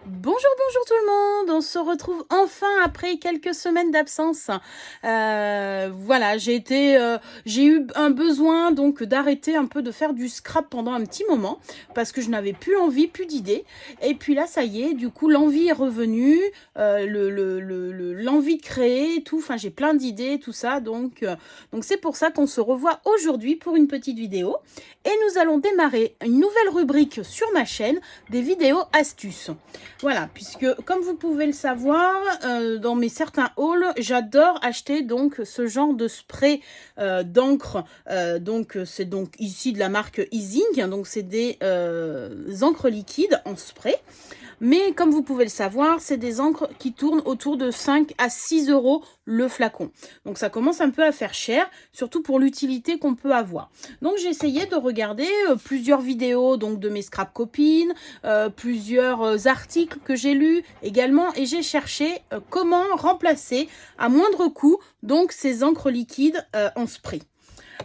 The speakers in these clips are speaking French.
Bonjour tout le monde, on se retrouve enfin après quelques semaines d'absence. Voilà, j'ai eu un besoin donc d'arrêter un peu de faire du scrap pendant un petit moment parce que je n'avais plus envie, plus d'idées. Et puis là, ça y est, du coup l'envie est revenue, l'envie de créer, tout. Enfin, j'ai plein d'idées, tout ça. Donc c'est pour ça qu'on se revoit aujourd'hui pour une petite vidéo. Et nous allons démarrer une nouvelle rubrique sur ma chaîne, des vidéos astuces. Voilà, puisque comme vous pouvez le savoir, dans mes certains hauls, j'adore acheter donc ce genre de spray d'encre. Donc c'est donc ici de la marque Easing, donc c'est des encres liquides en spray. Mais comme vous pouvez le savoir, c'est des encres qui tournent autour de 5 à 6 euros le flacon. Donc ça commence un peu à faire cher, surtout pour l'utilité qu'on peut avoir. Donc j'ai essayé de regarder plusieurs vidéos donc de mes scrap copines, plusieurs articles que j'ai lus également, et j'ai cherché comment remplacer à moindre coût donc ces encres liquides en spray.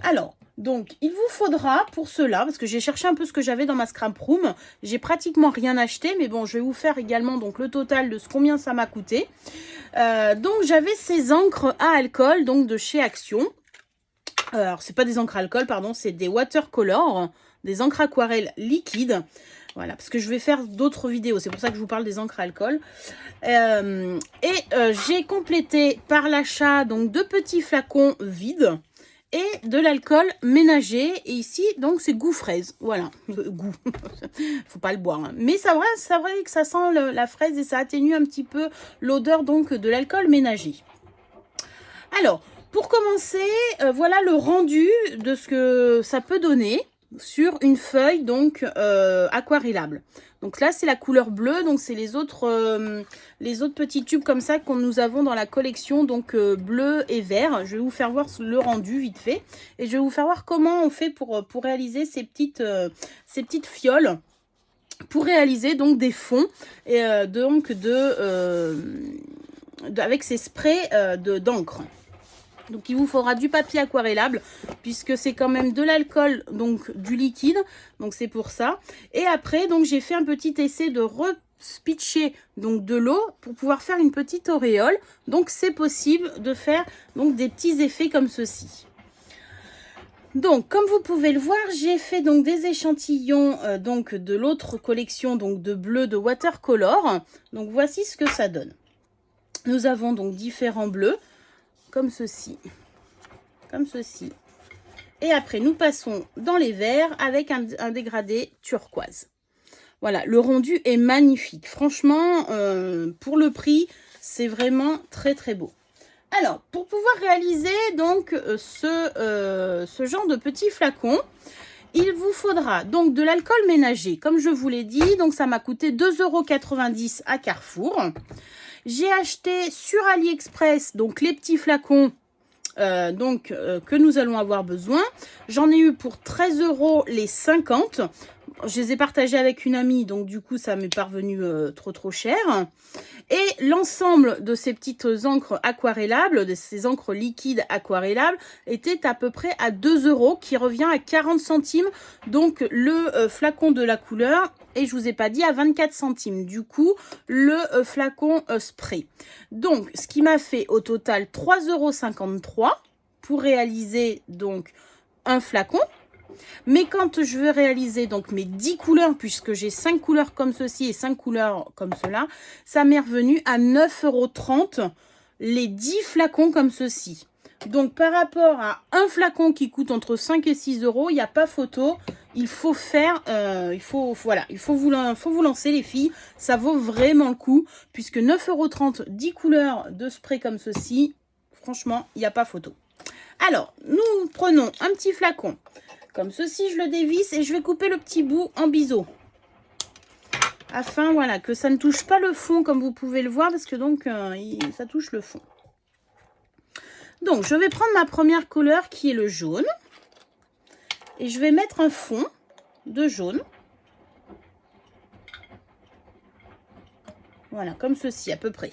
Alors, donc, il vous faudra pour cela, parce que j'ai cherché un peu ce que j'avais dans ma scrap room, j'ai pratiquement rien acheté, mais bon, je vais vous faire également donc le total de combien ça m'a coûté. Donc, j'avais ces encres à alcool, donc de chez Action. Alors, c'est pas des encres à alcool, pardon, c'est des watercolor, des encres aquarelles liquides. Voilà, parce que je vais faire d'autres vidéos, c'est pour ça que je vous parle des encres à alcool. J'ai complété par l'achat donc de petits flacons vides et de l'alcool ménager. Et ici, donc, c'est goût fraise. Voilà, goût. Faut pas le boire. Hein. Mais c'est vrai que ça sent la fraise et ça atténue un petit peu l'odeur donc de l'alcool ménager. Alors, pour commencer, voilà le rendu de ce que ça peut donner sur une feuille donc aquarellable. Donc là, c'est la couleur bleue, donc c'est les autres petits tubes comme ça que nous avons dans la collection, donc bleu et vert. Je vais vous faire voir le rendu vite fait et je vais vous faire voir comment on fait pour réaliser ces petites fioles, pour réaliser donc des fonds et avec ces sprays d'encre. Donc il vous faudra du papier aquarellable puisque c'est quand même de l'alcool, donc du liquide, donc c'est pour ça. Et après donc j'ai fait un petit essai de repitcher donc de l'eau pour pouvoir faire une petite auréole. Donc c'est possible de faire donc des petits effets comme ceci. Donc, comme vous pouvez le voir, j'ai fait donc des échantillons donc de l'autre collection donc de bleu de watercolor. Donc voici ce que ça donne. Nous avons donc différents bleus comme ceci. Comme ceci. Et après, nous passons dans les verts avec un dégradé turquoise. Voilà, le rendu est magnifique. Franchement, pour le prix, c'est vraiment très très beau. Alors, pour pouvoir réaliser donc ce genre de petits flacons, il vous faudra donc de l'alcool ménager, comme je vous l'ai dit. Donc, ça m'a coûté 2,90 € à Carrefour. J'ai acheté sur AliExpress donc les petits flacons que nous allons avoir besoin. J'en ai eu pour 13 € les 50. Je les ai partagés avec une amie, donc du coup ça m'est parvenu trop cher. Et l'ensemble de ces petites encres aquarellables, de ces encres liquides aquarellables, était à peu près à 2 €, qui revient à 40 centimes. Donc le flacon de la couleur, et je vous ai pas dit, à 24 centimes. Du coup, le flacon spray. Donc, ce qui m'a fait au total 3,53 € pour réaliser donc un flacon. Mais quand je veux réaliser donc mes 10 couleurs, puisque j'ai 5 couleurs comme ceci et 5 couleurs comme cela, ça m'est revenu à 9,30 € les 10 flacons comme ceci. Donc par rapport à un flacon qui coûte entre 5 et 6 €, il n'y a pas photo. Il faut faire, il faut vous lancer les filles. Ça vaut vraiment le coup, puisque 9,30 € 10 couleurs de spray comme ceci, franchement, il n'y a pas photo. Alors, nous prenons un petit flacon. Comme ceci, je le dévisse et je vais couper le petit bout en biseau. Afin, voilà, que ça ne touche pas le fond, comme vous pouvez le voir, parce que donc, ça touche le fond. Donc, je vais prendre ma première couleur qui est le jaune. Et je vais mettre un fond de jaune. Voilà, comme ceci, à peu près.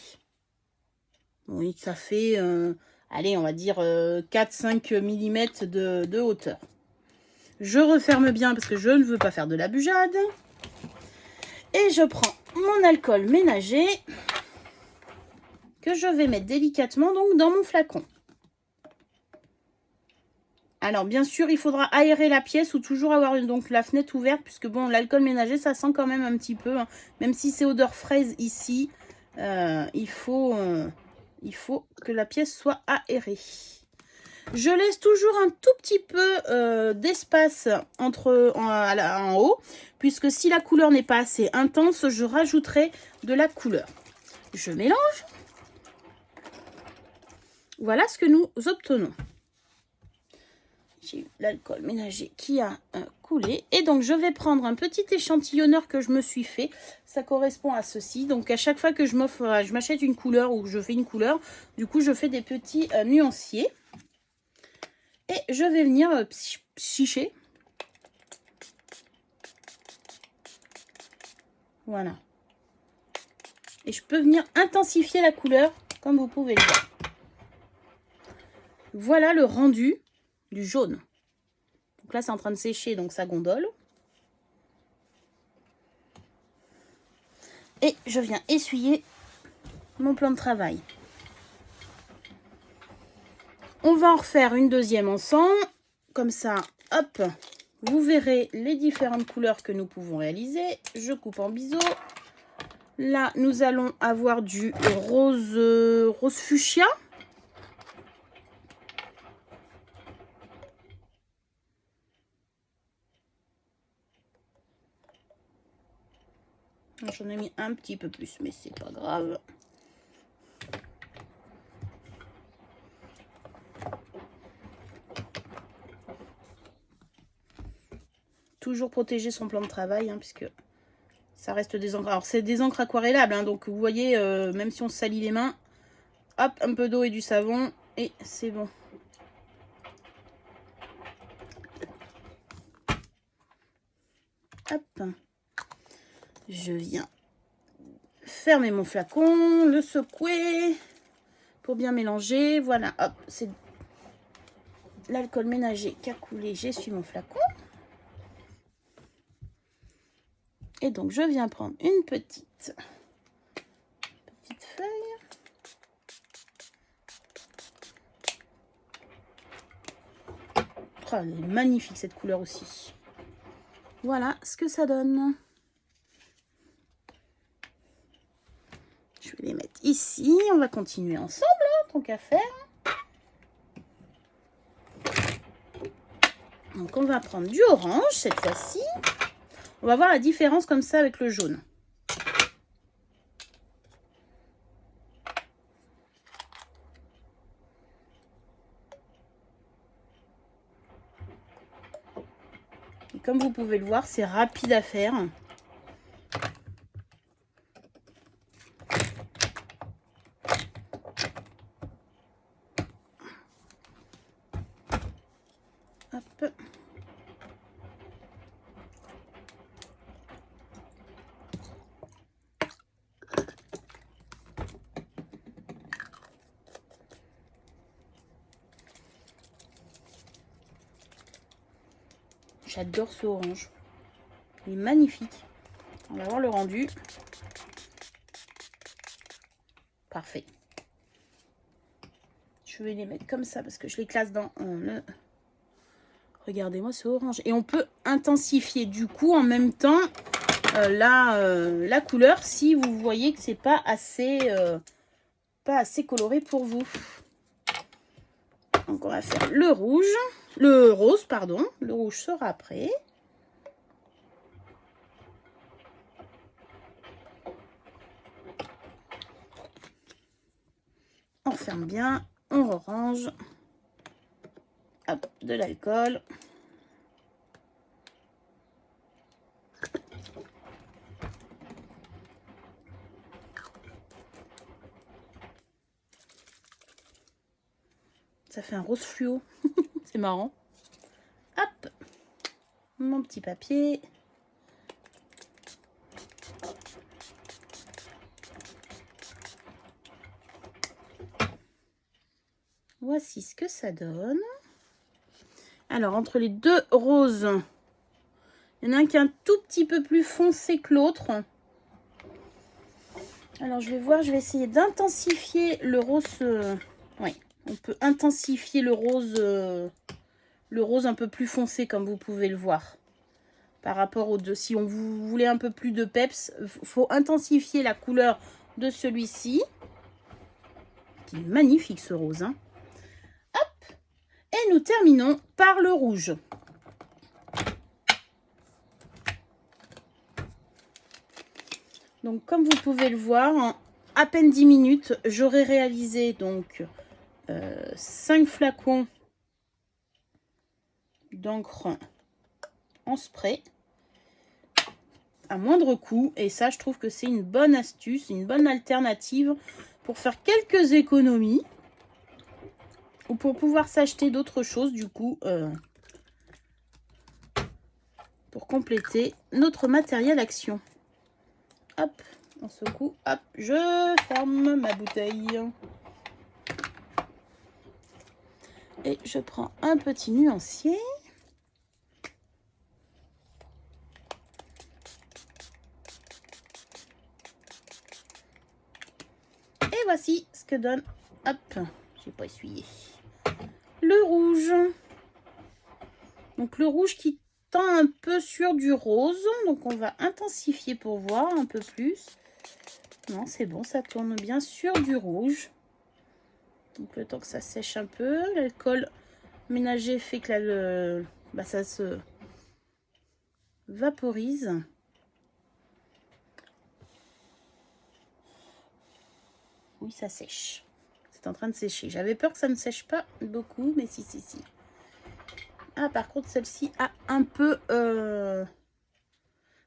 Oui, ça fait, allez, on va dire 4-5 mm de hauteur. Je referme bien parce que je ne veux pas faire de la bujade. Et je prends mon alcool ménager que je vais mettre délicatement donc dans mon flacon. Alors bien sûr, il faudra aérer la pièce ou toujours avoir donc la fenêtre ouverte puisque bon, l'alcool ménager, ça sent quand même un petit peu, hein. Même si c'est odeur fraise ici, il faut que la pièce soit aérée. Je laisse toujours un tout petit peu d'espace en haut, puisque si la couleur n'est pas assez intense, je rajouterai de la couleur. Je mélange. Voilà ce que nous obtenons. J'ai eu l'alcool ménager qui a coulé. Et donc, je vais prendre un petit échantillonneur que je me suis fait. Ça correspond à ceci. Donc, à chaque fois que je m'achète une couleur ou que je fais une couleur, du coup, je fais des petits nuanciers. Et je vais venir chicher. Voilà. Et je peux venir intensifier la couleur, comme vous pouvez le voir. Voilà le rendu du jaune. Donc là, c'est en train de sécher, donc ça gondole. Et je viens essuyer mon plan de travail. On va en refaire une deuxième ensemble. Comme ça, hop, vous verrez les différentes couleurs que nous pouvons réaliser. Je coupe en biseau. Là, nous allons avoir du rose fuchsia. J'en ai mis un petit peu plus, mais c'est pas grave. Toujours protéger son plan de travail, hein, puisque ça reste des encres. Alors, c'est des encres aquarellables, hein, donc vous voyez, même si on se salit les mains, hop, un peu d'eau et du savon, et c'est bon. Hop. Je viens fermer mon flacon, le secouer pour bien mélanger. Voilà, hop, c'est l'alcool ménager qui a coulé. J'essuie mon flacon. Et donc, je viens prendre une petite feuille. Oh, elle est magnifique cette couleur aussi. Voilà ce que ça donne. Je vais les mettre ici. On va continuer ensemble, hein, tant qu'à faire. Donc, on va prendre du orange cette fois-ci. On va voir la différence comme ça avec le jaune. Et comme vous pouvez le voir, c'est rapide à faire. Hop. J'adore ce orange. Il est magnifique. On va voir le rendu. Parfait. Je vais les mettre comme ça parce que je les classe dans le... Regardez-moi ce orange. Et on peut intensifier du coup en même temps la couleur si vous voyez que c'est pas assez coloré pour vous. Donc on va faire le rose, pardon. Le rouge sera après. On ferme bien, on orange. Hop, de l'alcool. Ça fait un rose fluo. C'est marrant. Hop, mon petit papier. Voici ce que ça donne. Alors, entre les deux roses, il y en a un qui est un tout petit peu plus foncé que l'autre. Alors, je vais voir, je vais essayer d'intensifier le rose. Oui, on peut intensifier le rose un peu plus foncé, comme vous pouvez le voir. Par rapport aux deux. Si on vous voulez un peu plus de peps, il faut intensifier la couleur de celui-ci. Qui est magnifique, ce rose. Hein. Hop. Et nous terminons par le rouge. Donc, comme vous pouvez le voir, en à peine 10 minutes, j'aurai réalisé donc 5 flacons d'encre en spray à moindre coût. Et ça, je trouve que c'est une bonne astuce, une bonne alternative pour faire quelques économies ou pour pouvoir s'acheter d'autres choses, du coup, pour compléter notre matériel action. Hop, on secoue, hop, je ferme ma bouteille. Et je prends un petit nuancier. Et voici ce que donne, hop, j'ai pas essuyé, le rouge. Donc le rouge qui tend un peu sur du rose. Donc on va intensifier pour voir un peu plus. Non, c'est bon, ça tourne bien sur du rouge. Donc le temps que ça sèche un peu, l'alcool ménager fait que là, ça se vaporise. Oui, ça sèche. C'est en train de sécher. J'avais peur que ça ne sèche pas beaucoup, mais si. Ah, par contre, celle-ci a un peu...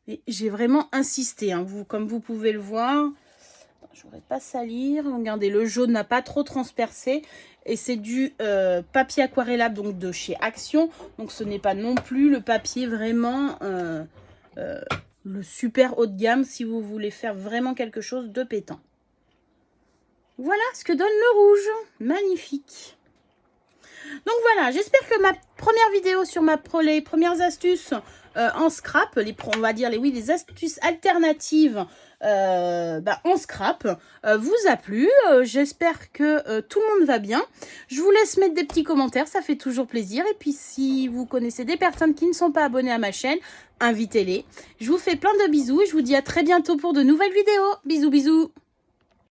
Mais j'ai vraiment insisté, hein. Comme vous pouvez le voir. Je voudrais pas salir. Regardez, le jaune n'a pas trop transpercé. Et c'est du papier aquarellable, donc de chez Action. Donc ce n'est pas non plus le papier vraiment... le super haut de gamme si vous voulez faire vraiment quelque chose de pétant. Voilà ce que donne le rouge. Magnifique. Donc voilà, j'espère que ma première vidéo sur les premières astuces en scrap, on va dire les astuces alternatives en scrap, vous a plu. J'espère que tout le monde va bien. Je vous laisse mettre des petits commentaires, ça fait toujours plaisir. Et puis si vous connaissez des personnes qui ne sont pas abonnées à ma chaîne, invitez-les. Je vous fais plein de bisous et je vous dis à très bientôt pour de nouvelles vidéos. Bisous, bisous.